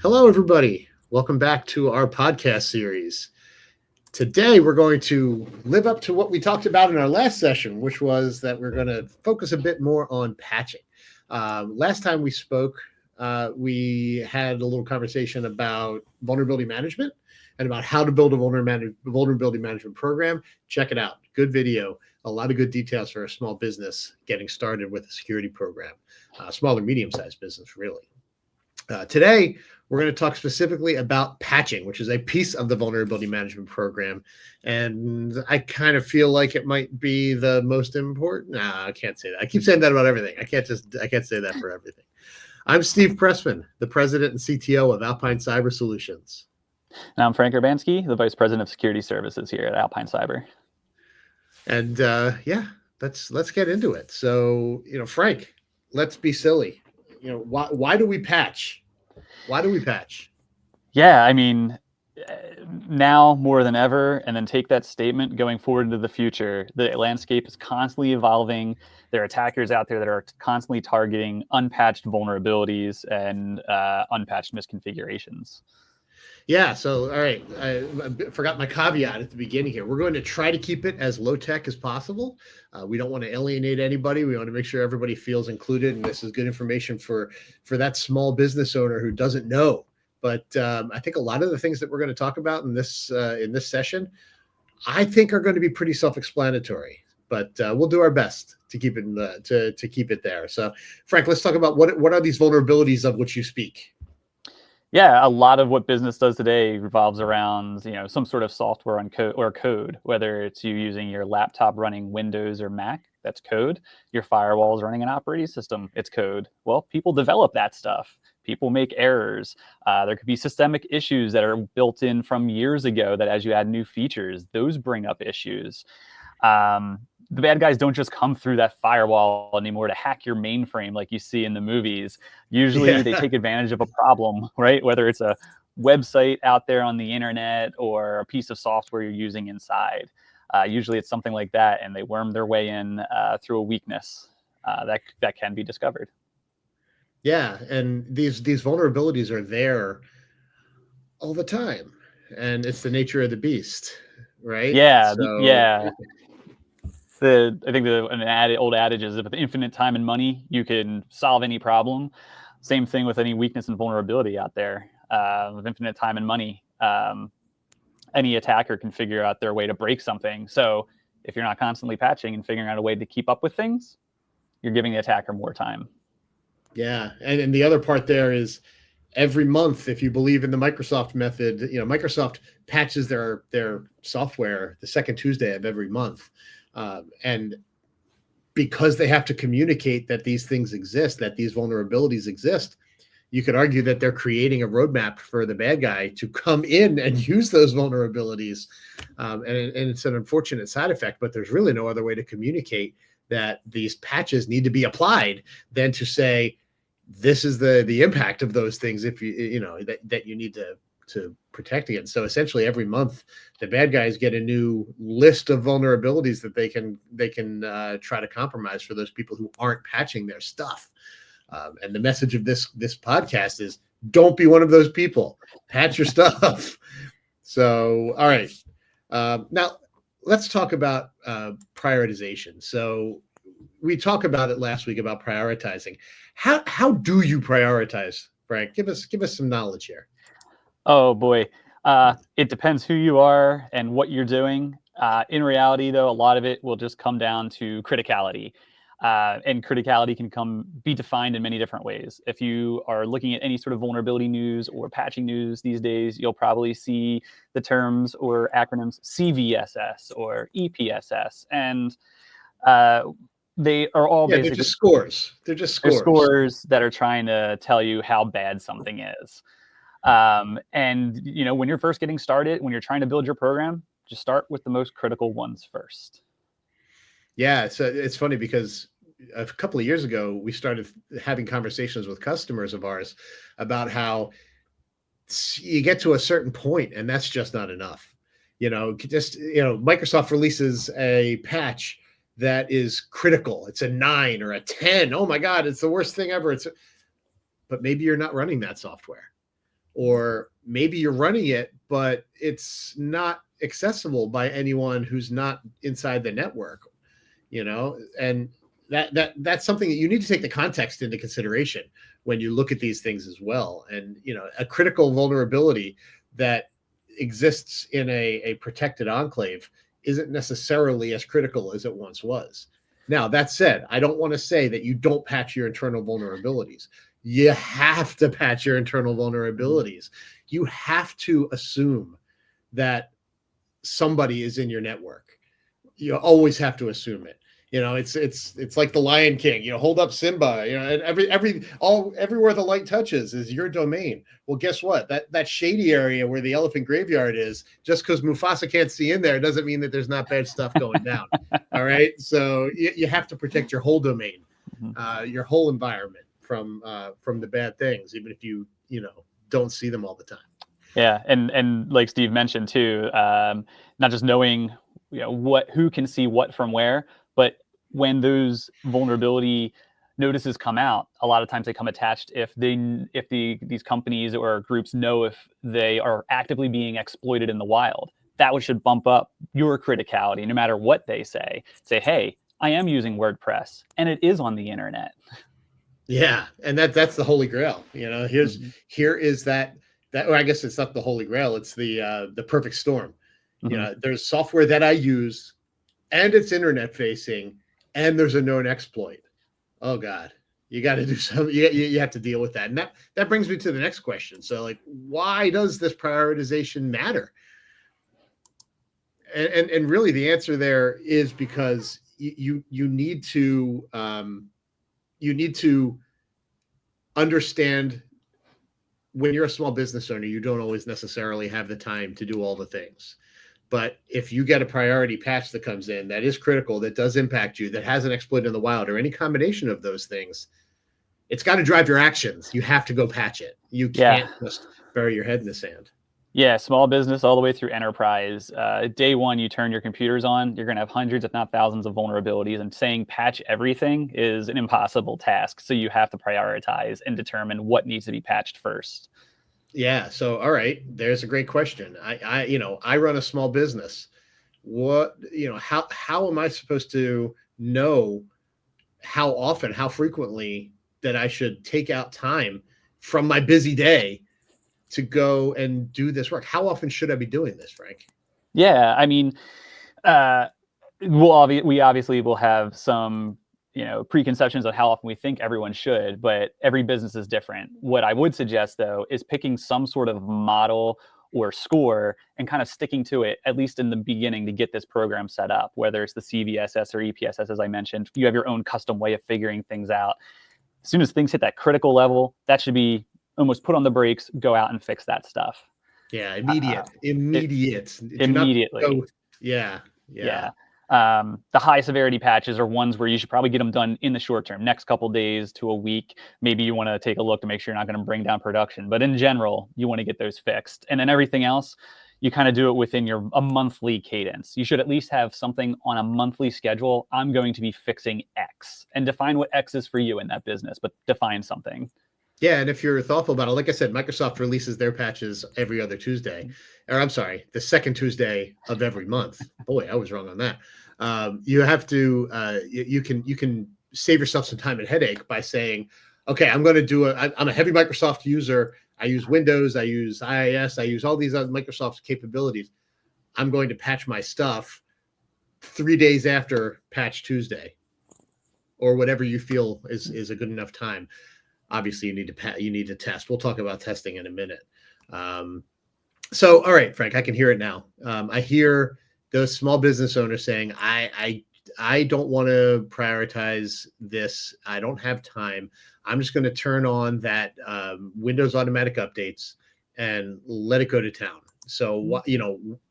Hello, everybody. Welcome back to our podcast series. Today, we're going to live up to what we talked about in our last session, which was that we're going to focus a bit more on patching. Last time we spoke, we had a little conversation about vulnerability management and about how to build a vulnerability management program. Check it out. Good video. A lot of good details for a small business getting started with a security program. Small or medium-sized business, really. Today, we're going to talk specifically about patching, which is a piece of the vulnerability management program. And I kind of feel like it might be the most important. Nah, I can't say that. I keep saying that about everything. I can't say that for everything. I'm Steve Pressman, the president and CTO of Alpine Cyber Solutions. And I'm Frank Urbanski, the vice president of security services here at Alpine Cyber. And let's get into it. So, Frank, let's be silly. Why do we patch? Why do we patch? Yeah, I mean, now more than ever, and then take that statement going forward into the future. The landscape is constantly evolving. There are attackers out there that are constantly targeting unpatched vulnerabilities and unpatched misconfigurations. Yeah, so all right, I forgot my caveat at the beginning here. We're going to try to keep it as low tech as possible. We don't want to alienate anybody. We want to make sure everybody feels included, and this is good information for that small business owner who doesn't know. But I think a lot of the things that we're going to talk about in this session, I think are going to be pretty self-explanatory. But we'll do our best to keep it to keep it there. So, Frank, let's talk about what are these vulnerabilities of which you speak. Yeah, a lot of what business does today revolves around, some sort of software or code, whether it's you using your laptop running Windows or Mac, that's code. Your firewall is running an operating system, it's code. Well, people develop that stuff. People make errors. There could be systemic issues that are built in from years ago that as you add new features, those bring up issues. The bad guys don't just come through that firewall anymore to hack your mainframe like you see in the movies. Usually they take advantage of a problem, right? Whether it's a website out there on the internet or a piece of software you're using inside. Usually it's something like that, and they worm their way in through a weakness that can be discovered. Yeah, and these vulnerabilities are there all the time, and it's the nature of the beast, right? Yeah, So, yeah. I think an old adage is, with infinite time and money, you can solve any problem. Same thing with any weakness and vulnerability out there. With infinite time and money, any attacker can figure out their way to break something. So if you're not constantly patching and figuring out a way to keep up with things, you're giving the attacker more time. Yeah, and the other part there is every month, if you believe in the Microsoft method, Microsoft patches their software the second Tuesday of every month. And because they have to communicate that these things exist, that these vulnerabilities exist, you could argue that they're creating a roadmap for the bad guy to come in and use those vulnerabilities. And it's an unfortunate side effect, but there's really no other way to communicate that these patches need to be applied than to say, this is the impact of those things if that you need to protect against. So essentially every month the bad guys get a new list of vulnerabilities that they can try to compromise for those people who aren't patching their stuff. And the message of this podcast is, don't be one of those people. Patch your stuff. So, all right. Now let's talk about prioritization. So we talked about it last week about prioritizing. How do you prioritize, Frank? Give us some knowledge here. Oh boy, it depends who you are and what you're doing. In reality, though, a lot of it will just come down to criticality. And criticality can be defined in many different ways. If you are looking at any sort of vulnerability news or patching news these days, you'll probably see the terms or acronyms CVSS or EPSS, and they are all basically they're just scores. They're just scores that are trying to tell you how bad something is. And when you're first getting started, when you're trying to build your program, just start with the most critical ones first. Yeah, so it's funny because a couple of years ago, we started having conversations with customers of ours about how you get to a certain point and that's just not enough. Microsoft releases a patch that is critical. It's a 9 or a 10. Oh my God, it's the worst thing ever. But maybe you're not running that software. or maybe you're running it, but it's not accessible by anyone who's not inside the network, and that's something that you need to take the context into consideration when you look at these things as well. And a critical vulnerability that exists in a protected enclave isn't necessarily as critical as it once was. Now, that said, I don't want to say that you don't patch your internal vulnerabilities. You have to patch your internal vulnerabilities. You have to assume that somebody is in your network. You always have to assume it. It's like the Lion King. Hold up Simba. And everywhere the light touches is your domain. Well, guess what? That shady area where the elephant graveyard is, just because Mufasa can't see in there, doesn't mean that there's not bad stuff going down. All right. So you have to protect your whole domain, your whole environment from the bad things, even if you don't see them all the time. Yeah, and like Steve mentioned too, not just knowing who can see what from where, but when those vulnerability notices come out, a lot of times they come attached if these companies or groups know if they are actively being exploited in the wild. That should bump up your criticality, no matter what they say. Say, hey, I am using WordPress, and it is on the internet. Yeah, and that's the holy grail. Here is that. Or I guess it's not the holy grail. It's the perfect storm. There's software that I use, and it's internet facing, and there's a known exploit. Oh God, you got to do something. You have to deal with that. And that brings me to the next question. So, like, why does this prioritization matter? And really, the answer there is because you need to understand, when you're a small business owner, you don't always necessarily have the time to do all the things. But if you get a priority patch that comes in that is critical, that does impact you, that has an exploit in the wild, or any combination of those things, it's got to drive your actions. You have to go patch it. You can't just bury your head in the sand. Yeah, small business all the way through enterprise. Day one, you turn your computers on, you're going to have hundreds, if not thousands, of vulnerabilities. And saying patch everything is an impossible task. So you have to prioritize and determine what needs to be patched first. Yeah. So, all right, there's a great question. I run a small business. How am I supposed to know how often, how frequently that I should take out time from my busy day to go and do this work? How often should I be doing this, Frank? Yeah, I mean, we obviously will have some preconceptions of how often we think everyone should, but every business is different. What I would suggest, though, is picking some sort of model or score and kind of sticking to it, at least in the beginning, to get this program set up, whether it's the CVSS or EPSS, as I mentioned. You have your own custom way of figuring things out. As soon as things hit that critical level, that should be almost put on the brakes, go out and fix that stuff. Yeah, immediately. Yeah. The high severity patches are ones where you should probably get them done in the short term, next couple days to a week. Maybe you want to take a look to make sure you're not going to bring down production. But in general, you want to get those fixed. And then everything else, you kind of do it within a monthly cadence. You should at least have something on a monthly schedule. I'm going to be fixing X, and define what X is for you in that business, but define something. Yeah, and if you're thoughtful about it, like I said, Microsoft releases their patches every other Tuesday, or I'm sorry, the second Tuesday of every month. Boy, I was wrong on that. You have to, you can save yourself some time and headache by saying, okay, I'm a heavy Microsoft user. I use Windows, I use IIS, I use all these other Microsoft capabilities. I'm going to patch my stuff 3 days after Patch Tuesday, or whatever you feel is a good enough time. Obviously, you need to test. We'll talk about testing in a minute. So, all right, Frank, I can hear it now. I hear those small business owners saying, I don't want to prioritize this. I don't have time. I'm just going to turn on that Windows automatic updates and let it go to town. So,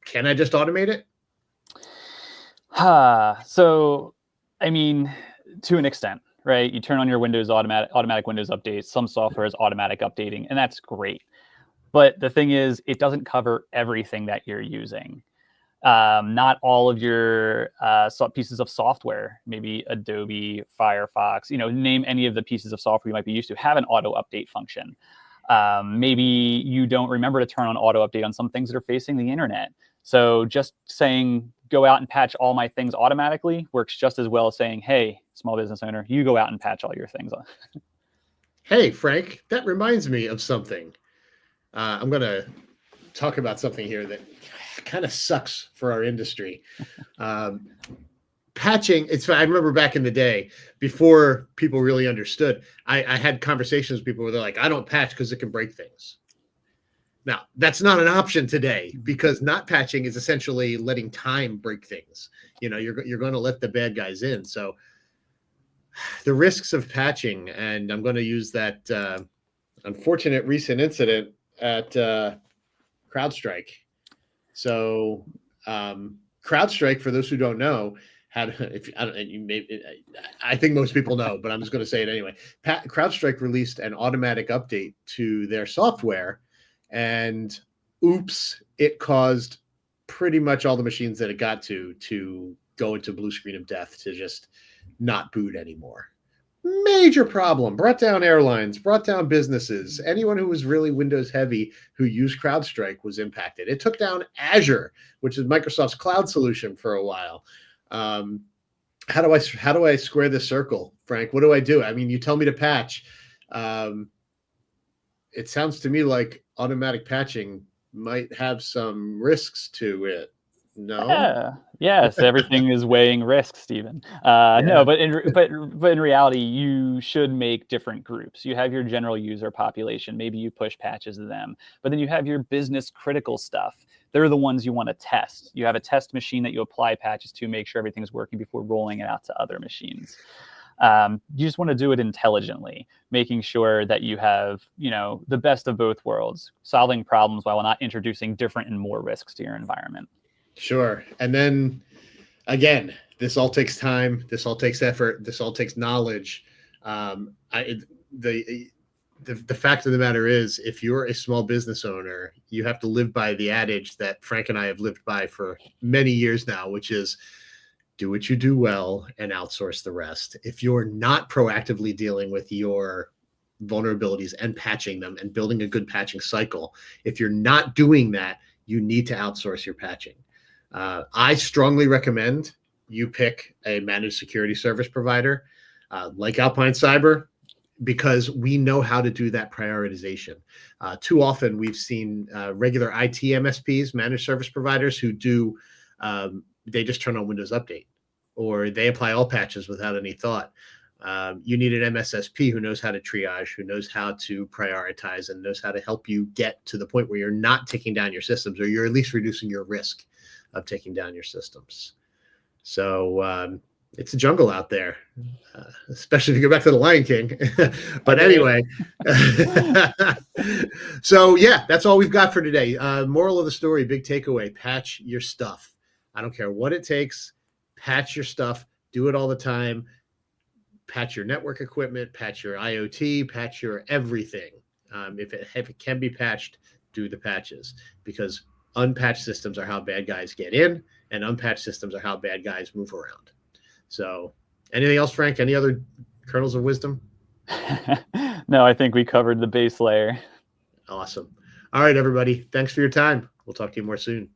can I just automate it? So, I mean, to an extent, right? You turn on your Windows automatic Windows updates. Some software is automatic updating, and that's great. But the thing is, it doesn't cover everything that you're using. Not all of your pieces of software, maybe Adobe, Firefox, name any of the pieces of software you might be used to, have an auto update function. Maybe you don't remember to turn on auto update on some things that are facing the internet. So just saying, go out and patch all my things automatically works just as well as saying, hey, small business owner, you go out and patch all your things. Hey, Frank, that reminds me of something. I'm going to talk about something here that kind of sucks for our industry. Um, Patching, I remember back in the day, before people really understood, I had conversations with people where they're like, I don't patch because it can break things. Now, that's not an option today, because not patching is essentially letting time break things. You're going to let the bad guys in. So the risks of patching, and I'm going to use that unfortunate recent incident at CrowdStrike. So CrowdStrike, for those who don't know, I think most people know, but I'm just going to say it anyway. CrowdStrike released an automatic update to their software, and oops, it caused pretty much all the machines that it got to go into blue screen of death, to just not boot anymore. Major problem. Brought down airlines, brought down businesses. Anyone who was really Windows heavy who used CrowdStrike was impacted. It took down Azure, which is Microsoft's cloud solution, for a while. How do I square this circle, Frank? What do I do? I mean, you tell me to patch. It sounds to me like automatic patching might have some risks to it. No? Yeah. Yes, everything is weighing risk, Stephen. No, but in reality, you should make different groups. You have your general user population. Maybe you push patches to them, but then you have your business critical stuff. They're the ones you want to test. You have a test machine that you apply patches to, make sure everything's working before rolling it out to other machines. You just want to do it intelligently, making sure that you have, the best of both worlds, solving problems while not introducing different and more risks to your environment. Sure. And then again, this all takes time. This all takes effort. This all takes knowledge. The fact of the matter is, if you're a small business owner, you have to live by the adage that Frank and I have lived by for many years now, which is do what you do well and outsource the rest. If you're not proactively dealing with your vulnerabilities and patching them and building a good patching cycle, if you're not doing that, you need to outsource your patching. I strongly recommend you pick a managed security service provider like Alpine Cyber, because we know how to do that prioritization. Too often we've seen regular IT MSPs, managed service providers, who do, they just turn on Windows Update, or they apply all patches without any thought. You need an MSSP who knows how to triage, who knows how to prioritize, and knows how to help you get to the point where you're not taking down your systems, or you're at least reducing your risk of taking down your systems. So it's a jungle out there, especially if you go back to the Lion King. But anyway, so yeah, that's all we've got for today. Moral of the story, big takeaway: patch your stuff. I don't care what it takes. Patch your stuff. Do it all the time. Patch your network equipment. Patch your IoT. Patch your everything. If it can be patched, do the patches, because unpatched systems are how bad guys get in, and unpatched systems are how bad guys move around. So anything else, Frank? Any other kernels of wisdom? No, I think we covered the base layer. Awesome. All right, everybody. Thanks for your time. We'll talk to you more soon.